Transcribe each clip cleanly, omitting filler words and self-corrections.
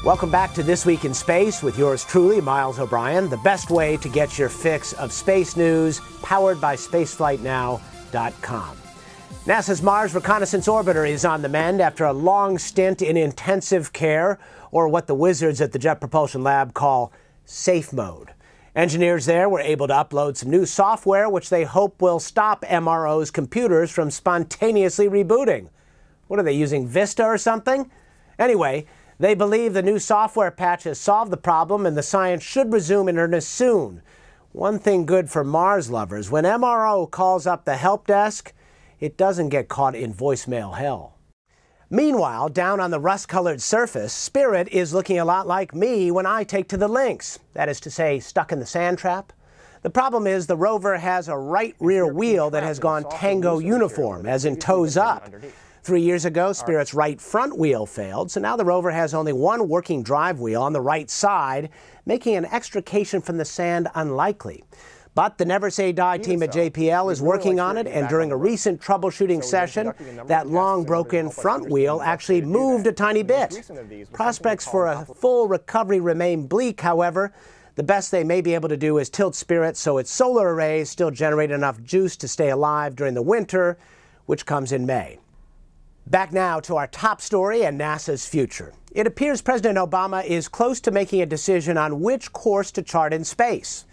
Welcome back to This Week in Space with yours truly, Miles O'Brien, the best way to get your fix of space news, powered by spaceflightnow.com. NASA's Mars Reconnaissance Orbiter is on the mend after a long stint in intensive care, or what the wizards at the Jet Propulsion Lab call safe mode. Engineers there were able to upload some new software which they hope will stop MRO's computers from spontaneously rebooting. What are they using, Vista or something? Anyway, they believe the new software patch has solved the problem and the science should resume in earnest soon. One thing good for Mars lovers, when MRO calls up the help desk, it doesn't get caught in voicemail hell. Meanwhile, down on the rust-colored surface, Spirit is looking a lot like me when I take to the links. That is to say, stuck in the sand trap. The problem is the rover has a right rear wheel that has gone tango uniform, as in toes up. 3 years ago, Spirit's right front wheel failed, so now the rover has only one working drive wheel on the right side, making an extrication from the sand unlikely. But the Never Say Die team at JPL is working on it, and during a recent troubleshooting session, that long broken front wheel actually moved a tiny bit. Prospects for a full recovery remain bleak, however. The best they may be able to do is tilt Spirit so its solar arrays still generate enough juice to stay alive during the winter, which comes in May. Back now to our top story and NASA's future. It appears President Obama is close to making a decision on which course to chart in space.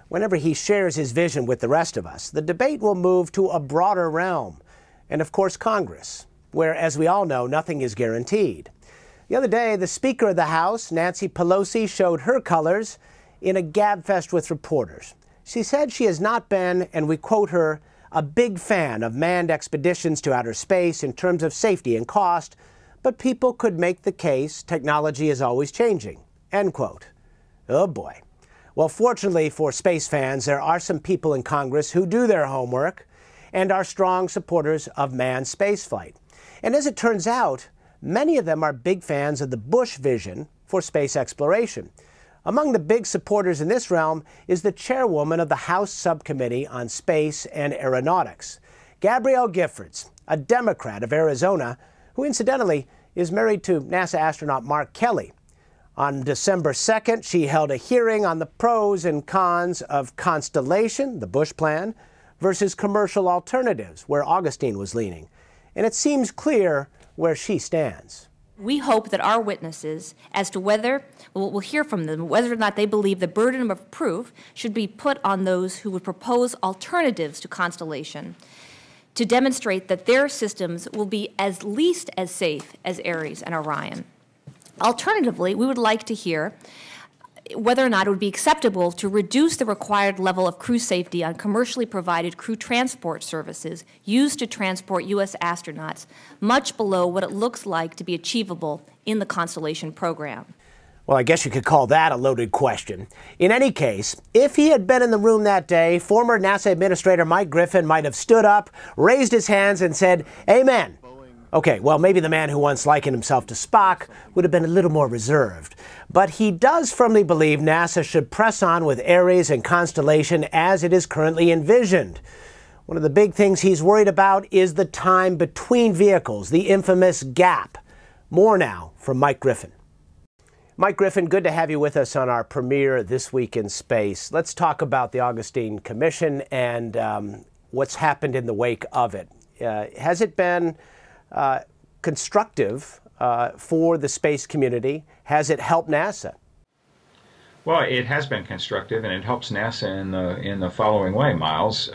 Whenever he shares his vision with the rest of us, the debate will move to a broader realm, and of course Congress, where, as we all know, nothing is guaranteed. The other day, the Speaker of the House, Nancy Pelosi, showed her colors in a gabfest with reporters. She said she has not been, and we quote her, a big fan of manned expeditions to outer space in terms of safety and cost, but people could make the case technology is always changing, end quote. Oh boy. Well, fortunately for space fans, there are some people in Congress who do their homework and are strong supporters of manned spaceflight. And as it turns out, many of them are big fans of the Bush vision for space exploration. Among the big supporters in this realm is the chairwoman of the House Subcommittee on Space and Aeronautics, Gabrielle Giffords, a Democrat of Arizona, who incidentally is married to NASA astronaut Mark Kelly. On December 2nd, she held a hearing on the pros and cons of Constellation, the Bush plan, versus commercial alternatives, where Augustine was leaning. And it seems clear where she stands. We hope that our witnesses, as to whether, we'll hear from them, whether or not they believe the burden of proof should be put on those who would propose alternatives to Constellation to demonstrate that their systems will be at least as safe as Ares and Orion. Alternatively, we would like to hear whether or not it would be acceptable to reduce the required level of crew safety on commercially provided crew transport services used to transport U.S. astronauts much below what it looks like to be achievable in the Constellation program. Well, I guess you could call that a loaded question. In any case, if he had been in the room that day, former NASA Administrator Mike Griffin might have stood up, raised his hands, and said, "Amen." Okay, well, maybe the man who once likened himself to Spock would have been a little more reserved. But he does firmly believe NASA should press on with Ares and Constellation as it is currently envisioned. One of the big things he's worried about is the time between vehicles, the infamous gap. More now from Mike Griffin. Mike Griffin, good to have you with us on our premiere This Week in Space. Let's talk about the Augustine Commission and what's happened in the wake of it. Has it been constructive for the space community? Has it helped NASA? Well, it has been constructive, and it helps NASA in the following way, Miles.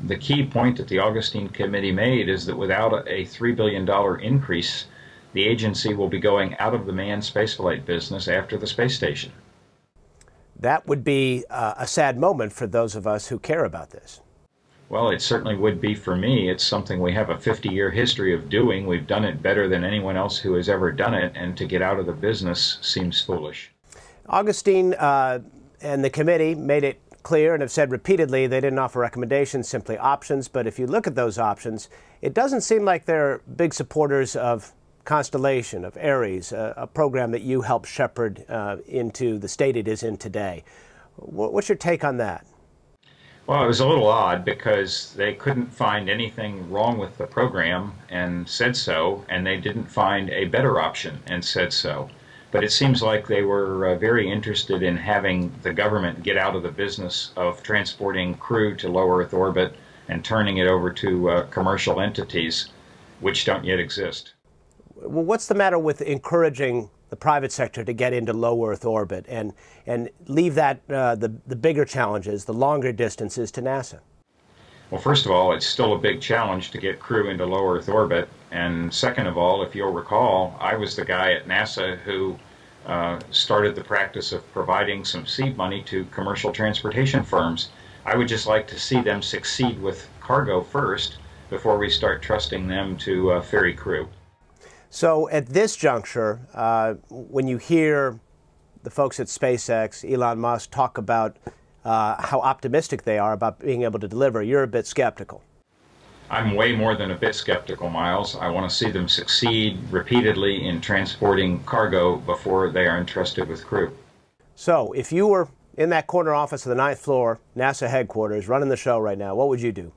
The key point that the Augustine Committee made is that without a $3 billion increase, the agency will be going out of the manned spaceflight business after the space station. That would be a sad moment for those of us who care about this. Well, it certainly would be for me. It's something we have a 50-year history of doing. We've done it better than anyone else who has ever done it, and to get out of the business seems foolish. Augustine and the committee made it clear and have said repeatedly they didn't offer recommendations, simply options. But if you look at those options, it doesn't seem like they're big supporters of Constellation, of Ares, a program that you helped shepherd into the state it is in today. What's your take on that? Well, it was a little odd because they couldn't find anything wrong with the program and said so, and they didn't find a better option and said so. But it seems like they were very interested in having the government get out of the business of transporting crew to low Earth orbit and turning it over to commercial entities, which don't yet exist. Well, what's the matter with encouraging the private sector to get into low Earth orbit and leave that the bigger challenges, the longer distances, to NASA? Well, first of all, it's still a big challenge to get crew into low Earth orbit. And second of all, if you'll recall, I was the guy at NASA who started the practice of providing some seed money to commercial transportation firms. I would just like to see them succeed with cargo first before we start trusting them to ferry crew. So at this juncture, when you hear the folks at SpaceX, Elon Musk, talk about how optimistic they are about being able to deliver, you're a bit skeptical. I'm way more than a bit skeptical, Miles. I want to see them succeed repeatedly in transporting cargo before they are entrusted with crew. So if you were in that corner office of the 9th floor, NASA headquarters, running the show right now, what would you do?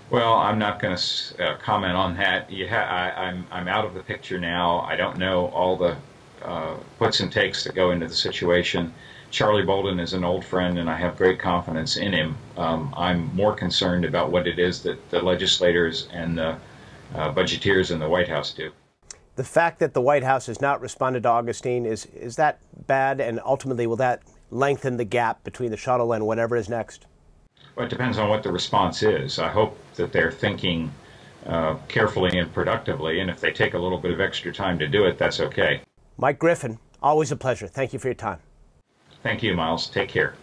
Well, I'm not going to comment on that. I'm out of the picture now. I don't know all the puts and takes that go into the situation. Charlie Bolden is an old friend, and I have great confidence in him. I'm more concerned about what it is that the legislators and the budgeteers in the White House do. The fact that the White House has not responded to Augustine, is that bad? And ultimately, will that lengthen the gap between the shuttle and whatever is next? Well, it depends on what the response is. I hope that they're thinking carefully and productively, and if they take a little bit of extra time to do it, that's okay. Mike Griffin, always a pleasure. Thank you for your time. Thank you, Miles. Take care.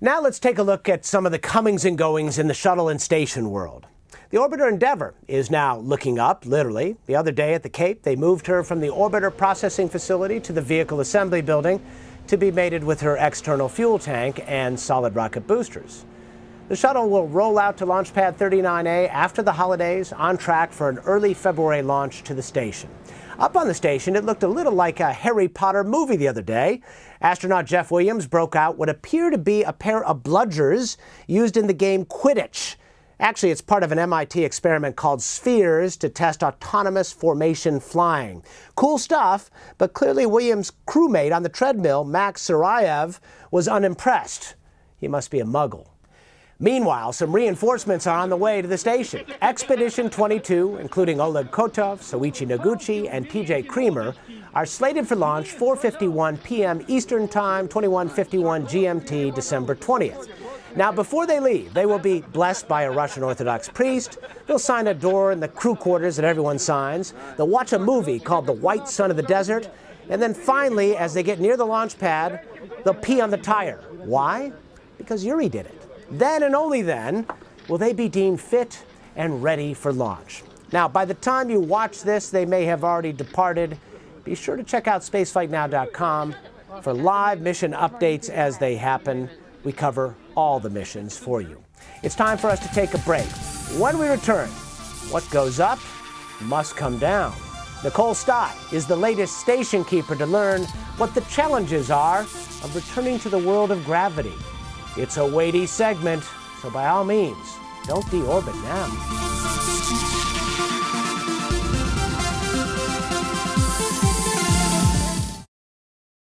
Now let's take a look at some of the comings and goings in the shuttle and station world. The Orbiter Endeavour is now looking up, literally. The other day at the Cape, they moved her from the Orbiter Processing Facility to the Vehicle Assembly Building to be mated with her external fuel tank and solid rocket boosters. The shuttle will roll out to Launch Pad 39A after the holidays, on track for an early February launch to the station. Up on the station, it looked a little like a Harry Potter movie the other day. Astronaut Jeff Williams broke out what appear to be a pair of bludgers used in the game Quidditch. Actually, it's part of an MIT experiment called Spheres to test autonomous formation flying. Cool stuff, but clearly Williams' crewmate on the treadmill, Max Sarayev, was unimpressed. He must be a muggle. Meanwhile, some reinforcements are on the way to the station. Expedition 22, including Oleg Kotov, Soichi Noguchi, and PJ Creamer, are slated for launch 4:51 p.m. Eastern Time, 21:51 GMT, December 20th. Now, before they leave, they will be blessed by a Russian Orthodox priest. They'll sign a door in the crew quarters that everyone signs. They'll watch a movie called The White Sun of the Desert. And then finally, as they get near the launch pad, they'll pee on the tire. Why? Because Yuri did it. Then and only then will they be deemed fit and ready for launch. Now, by the time you watch this, they may have already departed. Be sure to check out spaceflightnow.com for live mission updates as they happen. We cover all the missions for you. It's time for us to take a break. When we return, what goes up must come down. Nicole Stott is the latest station keeper to learn what the challenges are of returning to the world of gravity. It's a weighty segment, so by all means, don't deorbit now.